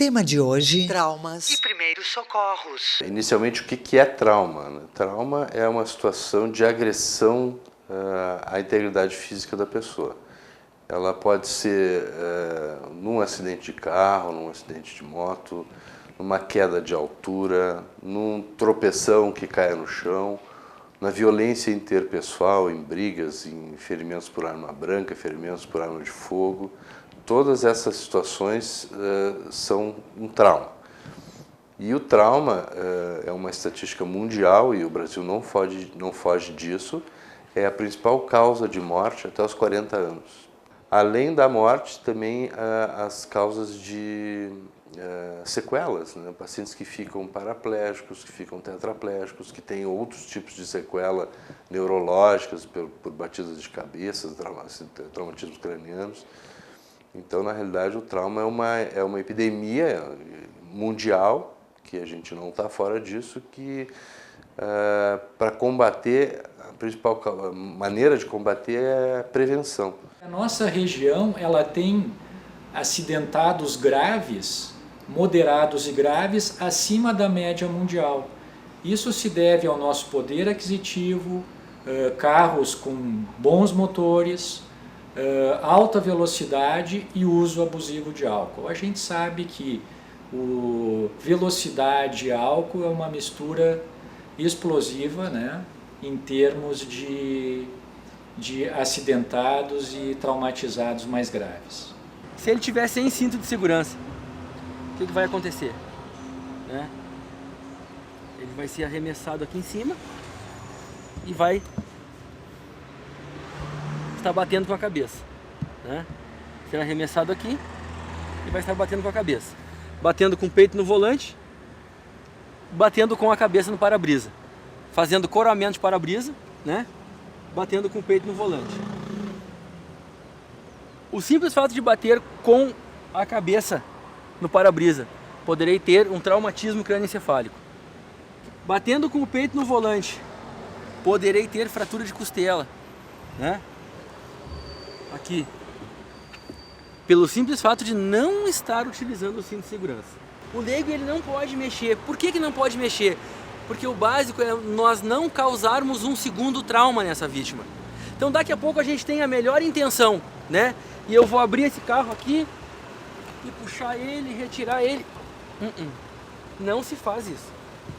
Tema de hoje: traumas e primeiros socorros. Inicialmente, o que é trauma, né? Trauma é uma situação de agressão à integridade física da pessoa. Ela pode ser num acidente de carro, num acidente de moto, numa queda de altura, num tropeção que caia no chão, na violência interpessoal, em brigas, em ferimentos por arma branca, ferimentos por arma de fogo. Todas essas situações são um trauma. E o trauma é uma estatística mundial, e o Brasil não foge disso, é a principal causa de morte até os 40 anos. Além da morte, também as causas de sequelas, né? Pacientes que ficam paraplégicos, que ficam tetraplégicos, que têm outros tipos de sequela neurológicas por batidas de cabeça, traumatismos cranianos. Então, na realidade, o trauma é uma epidemia mundial, que a gente não está fora disso, que para combater, a principal maneira de combater é a prevenção. A nossa região ela tem acidentados graves, moderados e graves, acima da média mundial. Isso se deve ao nosso poder aquisitivo, carros com bons motores, alta velocidade e uso abusivo de álcool. A gente sabe que velocidade e álcool é uma mistura explosiva, né, em termos de acidentados e traumatizados mais graves. Se ele tiver sem cinto de segurança, o que vai acontecer? Né? Ele vai ser arremessado aqui em cima e vai estar batendo com a cabeça, né? Será arremessado aqui e vai estar batendo com a cabeça, batendo com o peito no volante, batendo com a cabeça no para-brisa, fazendo coramento de para-brisa, né? Batendo com o peito no volante. O simples fato de bater com a cabeça no para-brisa, poderei ter um traumatismo crânioencefálico. Batendo com o peito no volante, poderei ter fratura de costela, né? Aqui, pelo simples fato de não estar utilizando o cinto de segurança. O leigo ele não pode mexer. Por que não pode mexer? Porque o básico é nós não causarmos um segundo trauma nessa vítima. Então daqui a pouco a gente tem a melhor intenção, né? E eu vou abrir esse carro aqui e puxar ele, retirar ele. Não se faz isso.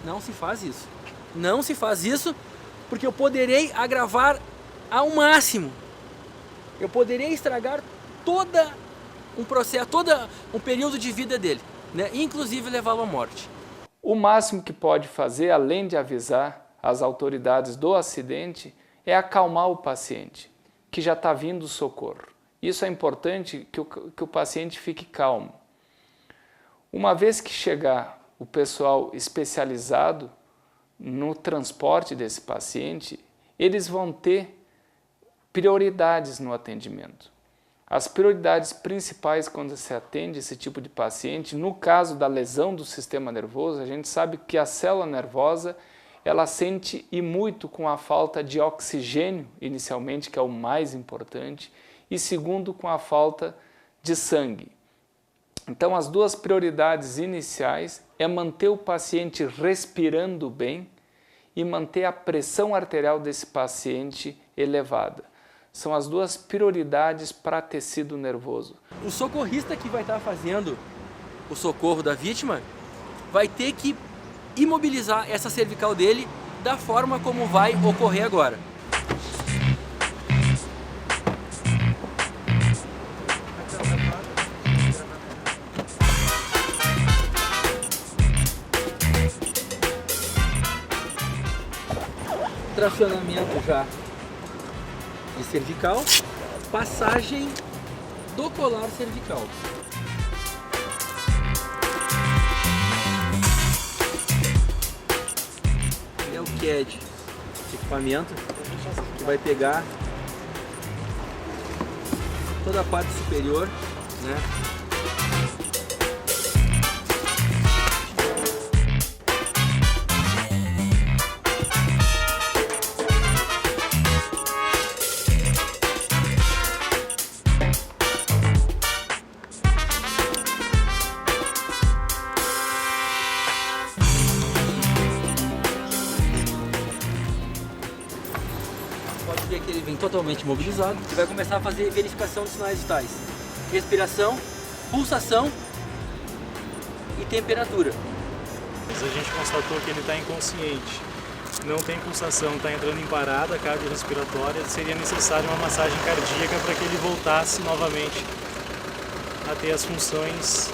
Não se faz isso. Não se faz isso, porque eu poderei agravar ao máximo. Eu poderia estragar todo um processo, todo um período de vida dele, né? Inclusive levá-lo à morte. O máximo que pode fazer, além de avisar as autoridades do acidente, é acalmar o paciente, que já está vindo socorro. Isso é importante, que o paciente fique calmo. Uma vez que chegar o pessoal especializado no transporte desse paciente, eles vão ter prioridades no atendimento. As prioridades principais quando se atende esse tipo de paciente, no caso da lesão do sistema nervoso, a gente sabe que a célula nervosa ela sente e muito com a falta de oxigênio, inicialmente, que é o mais importante, e segundo, com a falta de sangue. Então, as duas prioridades iniciais é manter o paciente respirando bem e manter a pressão arterial desse paciente elevada. São as duas prioridades para tecido nervoso. O socorrista que vai estar fazendo o socorro da vítima vai ter que imobilizar essa cervical dele da forma como vai ocorrer agora. Tracionamento já de cervical, passagem do colar cervical. É o CAD, esse equipamento que vai pegar toda a parte superior, né? totalmente imobilizado e vai começar a fazer verificação dos sinais vitais. Respiração, pulsação e temperatura. A gente constatou que ele está inconsciente, não tem pulsação, está entrando em parada cardiorrespiratória, seria necessária uma massagem cardíaca para que ele voltasse novamente a ter as funções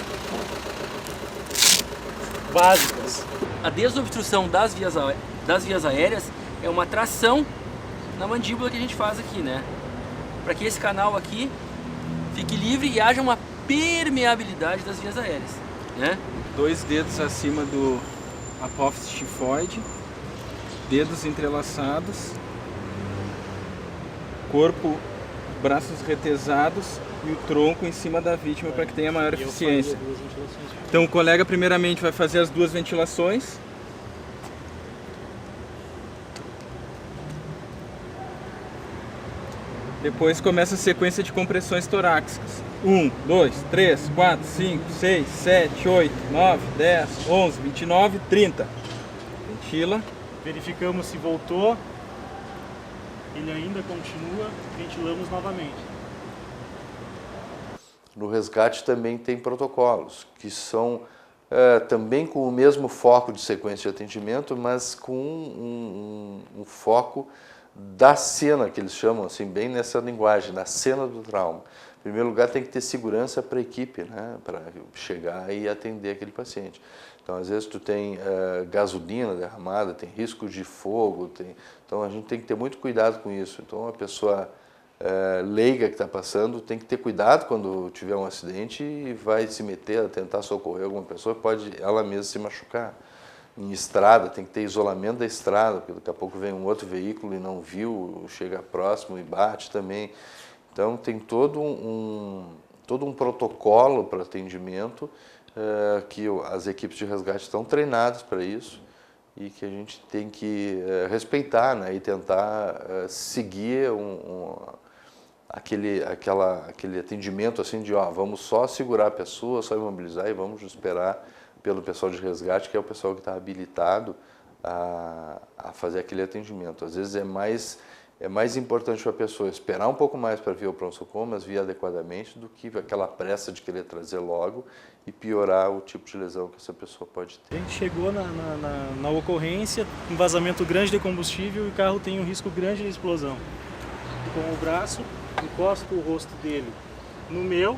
básicas. A desobstrução das vias aéreas é uma tração na mandíbula que a gente faz aqui, né? Para que esse canal aqui fique livre e haja uma permeabilidade das vias aéreas, né? 2 dedos acima do apófise tifoide, dedos entrelaçados, corpo, braços retesados e o tronco em cima da vítima para que tenha maior eficiência. Então o colega primeiramente vai fazer as 2 ventilações. Depois começa a sequência de compressões torácicas. 1, 2, 3, 4, 5, 6, 7, 8, 9, 10, 11, 29, 30. Ventila. Verificamos se voltou, ele ainda continua, ventilamos novamente. No resgate também tem protocolos, que são também com o mesmo foco de sequência de atendimento, mas com um foco da cena, que eles chamam assim, bem nessa linguagem, na cena do trauma. Em primeiro lugar, tem que ter segurança para a equipe, né, para chegar e atender aquele paciente. Então, às vezes, tu tem gasolina derramada, tem risco de fogo, então a gente tem que ter muito cuidado com isso. Então, a pessoa leiga que está passando tem que ter cuidado quando tiver um acidente e vai se meter a tentar socorrer alguma pessoa, pode ela mesma se machucar. Em estrada, tem que ter isolamento da estrada, porque daqui a pouco vem um outro veículo e não viu, chega próximo e bate também. Então, tem todo um protocolo para atendimento que as equipes de resgate estão treinadas para isso e que a gente tem que respeitar, né, e tentar seguir aquele atendimento assim de vamos só segurar a pessoa, só imobilizar e vamos esperar pelo pessoal de resgate, que é o pessoal que está habilitado a fazer aquele atendimento. Às vezes é mais importante para a pessoa esperar um pouco mais para vir ao pronto-socorro, mas vir adequadamente, do que aquela pressa de querer trazer logo e piorar o tipo de lesão que essa pessoa pode ter. A gente chegou na ocorrência, um vazamento grande de combustível e o carro tem um risco grande de explosão. Com o braço, encosto o rosto dele no meu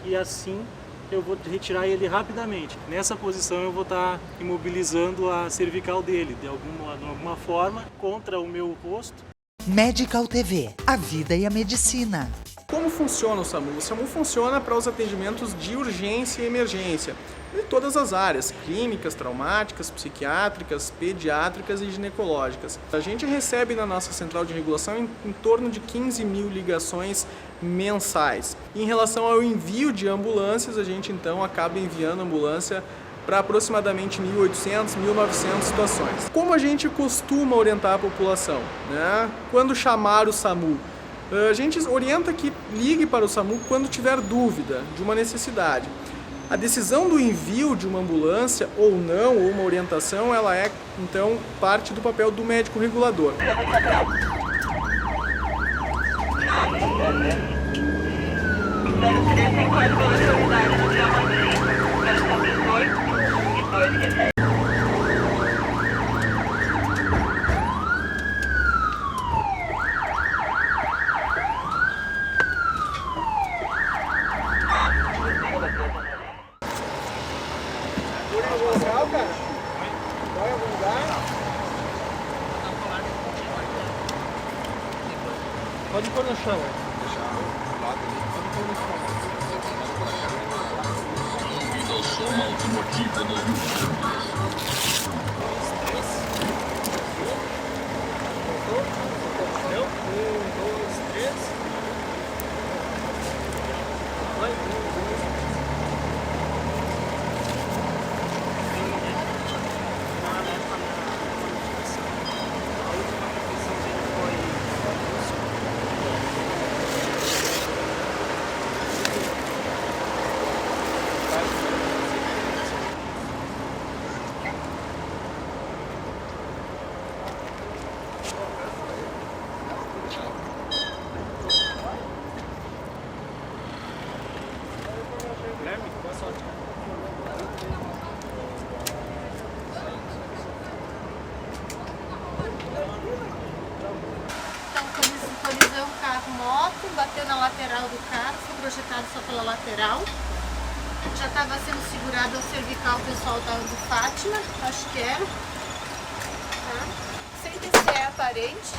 e assim eu vou retirar ele rapidamente. Nessa posição eu vou estar imobilizando a cervical dele, de alguma forma, contra o meu rosto. Medical TV, a vida e a medicina. Como funciona o SAMU? O SAMU funciona para os atendimentos de urgência e emergência, de todas as áreas, clínicas, traumáticas, psiquiátricas, pediátricas e ginecológicas. A gente recebe na nossa central de regulação em torno de 15 mil ligações mensais. Em relação ao envio de ambulâncias, a gente então acaba enviando ambulância para aproximadamente 1.800, 1.900 situações. Como a gente costuma orientar a população, né? Quando chamar o SAMU, a gente orienta que ligue para o SAMU quando tiver dúvida de uma necessidade. A decisão do envio de uma ambulância ou não, ou uma orientação, ela é, então, parte do papel do médico regulador. Pode pôr no chão, bateu na lateral do carro, foi projetado só pela lateral. Já estava sendo segurado ao cervical o pessoal do Fátima, acho que era. Tá? Sem TCE aparente,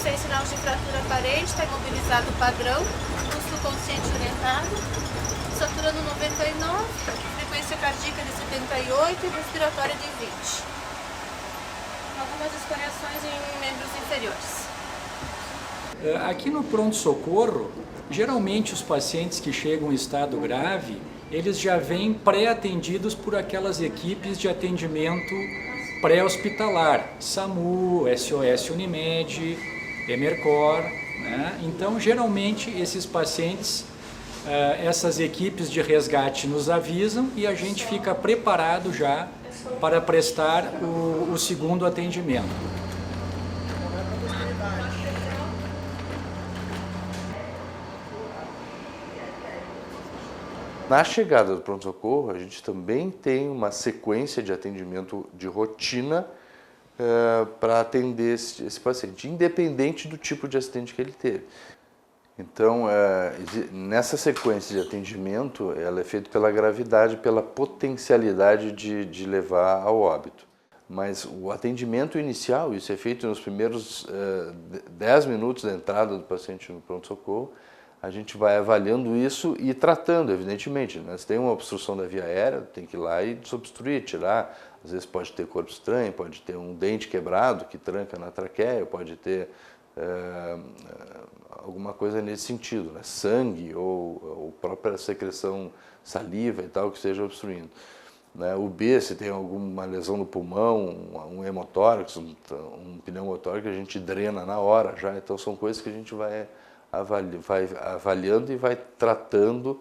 sem sinal de fratura aparente, está imobilizado padrão, pulso consciente orientado, satura no 99, frequência cardíaca de 78 e respiratória de 20. Algumas escoriações em membros inferiores. Aqui no pronto-socorro, geralmente os pacientes que chegam em estado grave, eles já vêm pré-atendidos por aquelas equipes de atendimento pré-hospitalar, SAMU, SOS Unimed, Emercor, né? Então, geralmente, esses pacientes, essas equipes de resgate nos avisam e a gente fica preparado já para prestar o segundo atendimento. Na chegada do pronto-socorro, a gente também tem uma sequência de atendimento de rotina para atender esse paciente, independente do tipo de acidente que ele teve. Então, nessa sequência de atendimento, ela é feita pela gravidade, pela potencialidade de levar ao óbito. Mas o atendimento inicial, isso é feito nos primeiros 10 minutos da entrada do paciente no pronto-socorro, a gente vai avaliando isso e tratando, evidentemente. Né? Se tem uma obstrução da via aérea, tem que ir lá e desobstruir, tirar. Às vezes pode ter corpo estranho, pode ter um dente quebrado que tranca na traqueia, pode ter alguma coisa nesse sentido, né? Sangue ou própria secreção saliva e tal que esteja obstruindo. Né? O B, se tem alguma lesão no pulmão, um hemotórax, um pneumotórax, a gente drena na hora já. Então são coisas que a gente vai avaliando e vai tratando,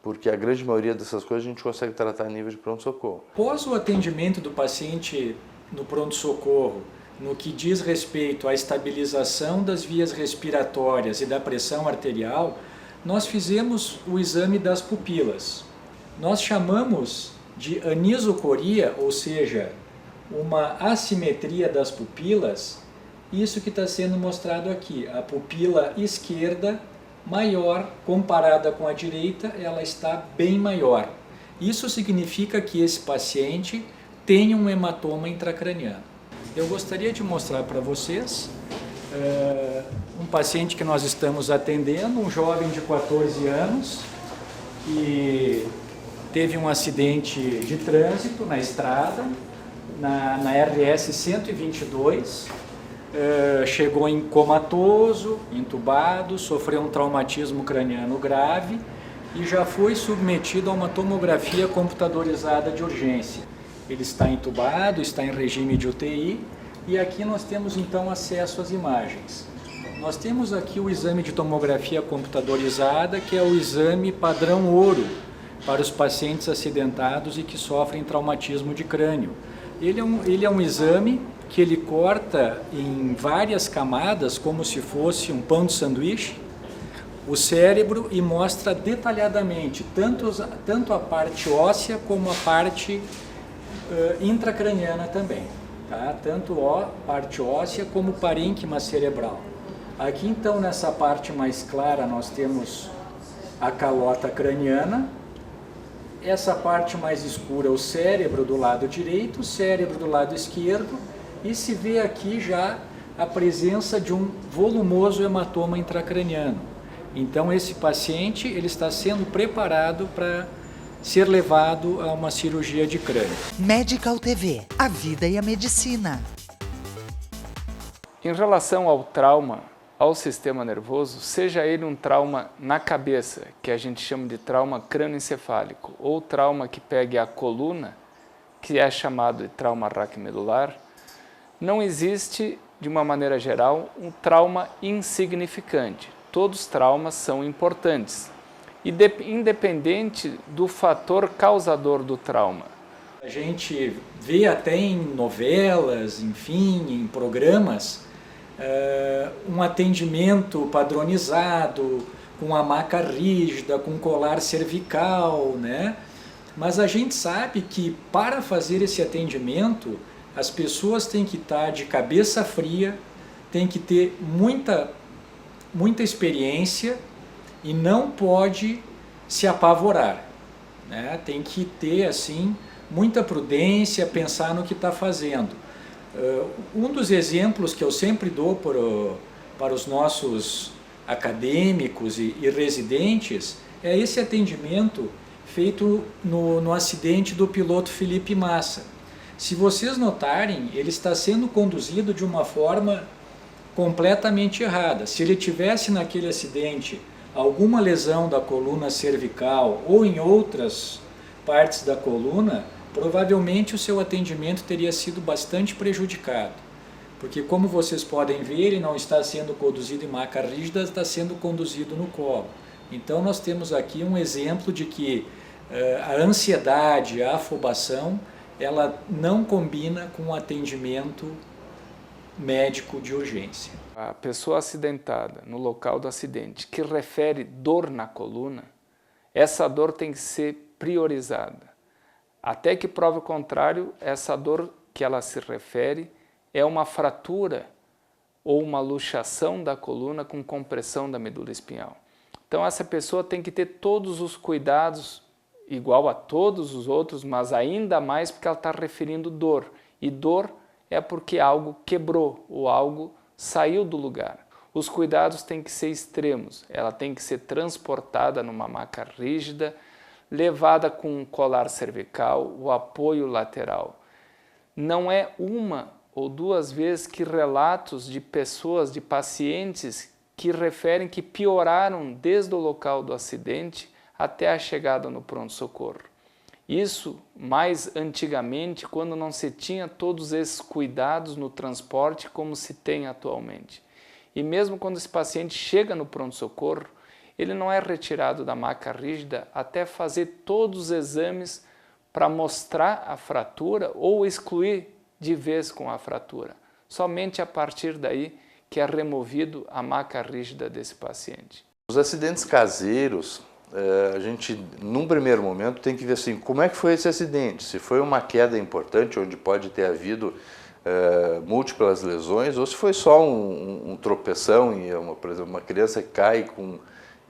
porque a grande maioria dessas coisas a gente consegue tratar a nível de pronto-socorro. Após o atendimento do paciente no pronto-socorro, no que diz respeito à estabilização das vias respiratórias e da pressão arterial, nós fizemos o exame das pupilas. Nós chamamos de anisocoria, ou seja, uma assimetria das pupilas. Isso que está sendo mostrado aqui, a pupila esquerda maior comparada com a direita, ela está bem maior. Isso significa que esse paciente tem um hematoma intracraniano. Eu gostaria de mostrar para vocês um paciente que nós estamos atendendo, um jovem de 14 anos, que teve um acidente de trânsito na estrada, na RS 122, chegou em comatoso, entubado, sofreu um traumatismo craniano grave e já foi submetido a uma tomografia computadorizada de urgência. Ele está entubado, está em regime de UTI e aqui nós temos então acesso às imagens. Nós temos aqui o exame de tomografia computadorizada, que é o exame padrão ouro para os pacientes acidentados e que sofrem traumatismo de crânio. Ele é um exame que ele corta em várias camadas, como se fosse um pão de sanduíche, o cérebro e mostra detalhadamente tanto a parte óssea como a parte intracraniana também, tá? Tanto a parte óssea como o parênquima cerebral. Aqui então nessa parte mais clara nós temos a calota craniana, essa parte mais escura o cérebro do lado direito, o cérebro do lado esquerdo, e se vê aqui já a presença de um volumoso hematoma intracraniano. Então esse paciente ele está sendo preparado para ser levado a uma cirurgia de crânio. Medical TV, a vida e a medicina. Em relação ao trauma, ao sistema nervoso, seja ele um trauma na cabeça, que a gente chama de trauma crânioencefálico, ou trauma que pegue a coluna, que é chamado de trauma raquimedular, não existe, de uma maneira geral, um trauma insignificante. Todos os traumas são importantes, independente do fator causador do trauma. A gente vê até em novelas, enfim, em programas, um atendimento padronizado, com a maca rígida, com colar cervical, né? Mas a gente sabe que para fazer esse atendimento, as pessoas têm que estar de cabeça fria, têm que ter muita muita experiência e não pode se apavorar, né? Tem que ter assim muita prudência, pensar no que está fazendo. Um dos exemplos que eu sempre dou para os nossos acadêmicos e residentes é esse atendimento feito no acidente do piloto Felipe Massa. Se vocês notarem, ele está sendo conduzido de uma forma completamente errada. Se ele tivesse naquele acidente alguma lesão da coluna cervical ou em outras partes da coluna, provavelmente o seu atendimento teria sido bastante prejudicado. Porque, como vocês podem ver, ele não está sendo conduzido em maca rígida, está sendo conduzido no colo. Então nós temos aqui um exemplo de que a ansiedade, a afobação, ela não combina com o atendimento médico de urgência. A pessoa acidentada no local do acidente que refere dor na coluna, essa dor tem que ser priorizada. Até que prove o contrário, essa dor que ela se refere é uma fratura ou uma luxação da coluna com compressão da medula espinhal. Então essa pessoa tem que ter todos os cuidados, igual a todos os outros, mas ainda mais porque ela está referindo dor. E dor é porque algo quebrou ou algo saiu do lugar. Os cuidados têm que ser extremos. Ela tem que ser transportada numa maca rígida, levada com um colar cervical, o apoio lateral. Não é uma ou duas vezes que relatos de pessoas, de pacientes, que referem que pioraram desde o local do acidente até a chegada no pronto-socorro. Isso mais antigamente, quando não se tinha todos esses cuidados no transporte como se tem atualmente. E mesmo quando esse paciente chega no pronto-socorro, ele não é retirado da maca rígida até fazer todos os exames para mostrar a fratura ou excluir de vez com a fratura. Somente a partir daí que é removido a maca rígida desse paciente. Os acidentes caseiros, a gente, num primeiro momento, tem que ver assim, como é que foi esse acidente? Se foi uma queda importante, onde pode ter havido múltiplas lesões, ou se foi só um tropeção, e por exemplo, uma criança cai com...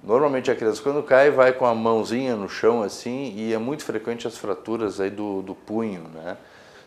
Normalmente a criança quando cai vai com a mãozinha no chão assim, e é muito frequente as fraturas aí do punho, né?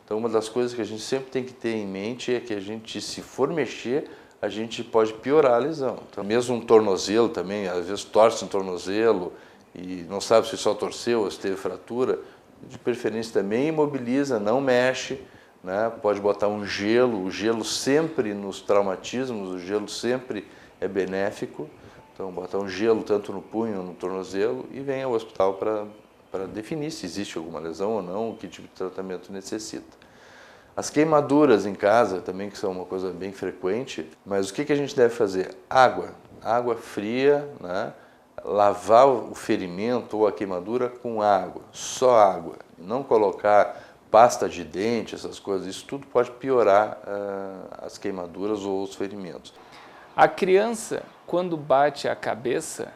Então uma das coisas que a gente sempre tem que ter em mente é que a gente, se for mexer, a gente pode piorar a lesão. Então, mesmo um tornozelo também, às vezes torce um tornozelo e não sabe se só torceu ou se teve fratura, de preferência também imobiliza, não mexe, né? Pode botar um gelo, o gelo sempre nos traumatismos, o gelo sempre é benéfico. Então, botar um gelo tanto no punho, no tornozelo, e vem ao hospital para definir se existe alguma lesão ou não, que tipo de tratamento necessita. As queimaduras em casa também, que são uma coisa bem frequente, mas o que a gente deve fazer? Água fria, né? Lavar o ferimento ou a queimadura com água, só água. Não colocar pasta de dente, essas coisas, isso tudo pode piorar as queimaduras ou os ferimentos. A criança, quando bate a cabeça,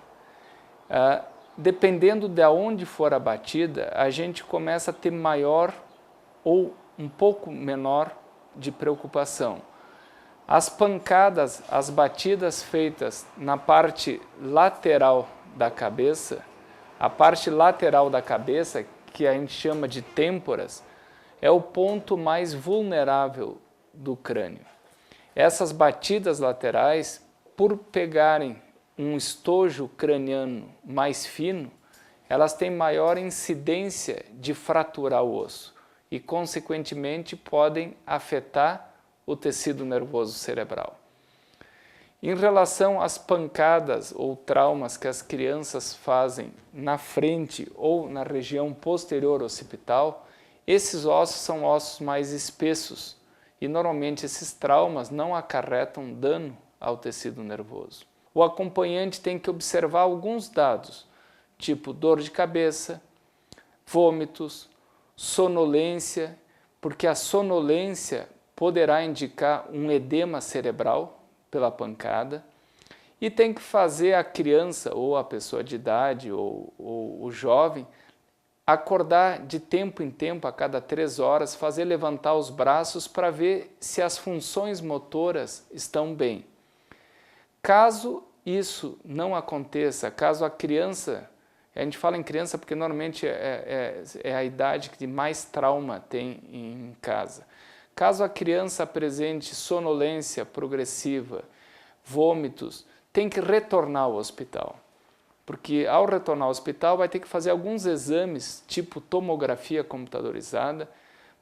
dependendo de onde for a batida, a gente começa a ter maior ou um pouco menor de preocupação. As pancadas, as batidas feitas na parte lateral da cabeça, a parte lateral da cabeça, que a gente chama de têmporas, é o ponto mais vulnerável do crânio. Essas batidas laterais, por pegarem um estojo craniano mais fino, elas têm maior incidência de fraturar o osso e, consequentemente, podem afetar o tecido nervoso cerebral. Em relação às pancadas ou traumas que as crianças fazem na frente ou na região posterior occipital, esses ossos são ossos mais espessos e, normalmente, esses traumas não acarretam dano ao tecido nervoso. O acompanhante tem que observar alguns dados, tipo dor de cabeça, vômitos, sonolência, porque a sonolência poderá indicar um edema cerebral pela pancada, e tem que fazer a criança ou a pessoa de idade ou o jovem acordar de tempo em tempo, a cada 3 horas, fazer levantar os braços para ver se as funções motoras estão bem. Caso isso não aconteça, caso a criança, a gente fala em criança porque normalmente é a idade que mais trauma tem em casa. Caso a criança apresente sonolência progressiva, vômitos, tem que retornar ao hospital. Porque ao retornar ao hospital vai ter que fazer alguns exames, tipo tomografia computadorizada,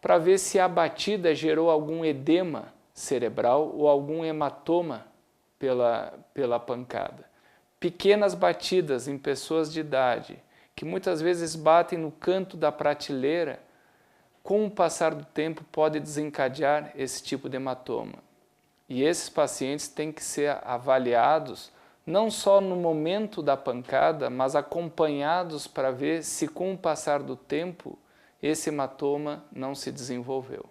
para ver se a batida gerou algum edema cerebral ou algum hematoma pela pancada. Pequenas batidas em pessoas de idade, que muitas vezes batem no canto da prateleira, com o passar do tempo pode desencadear esse tipo de hematoma. E esses pacientes têm que ser avaliados não só no momento da pancada, mas acompanhados para ver se com o passar do tempo esse hematoma não se desenvolveu.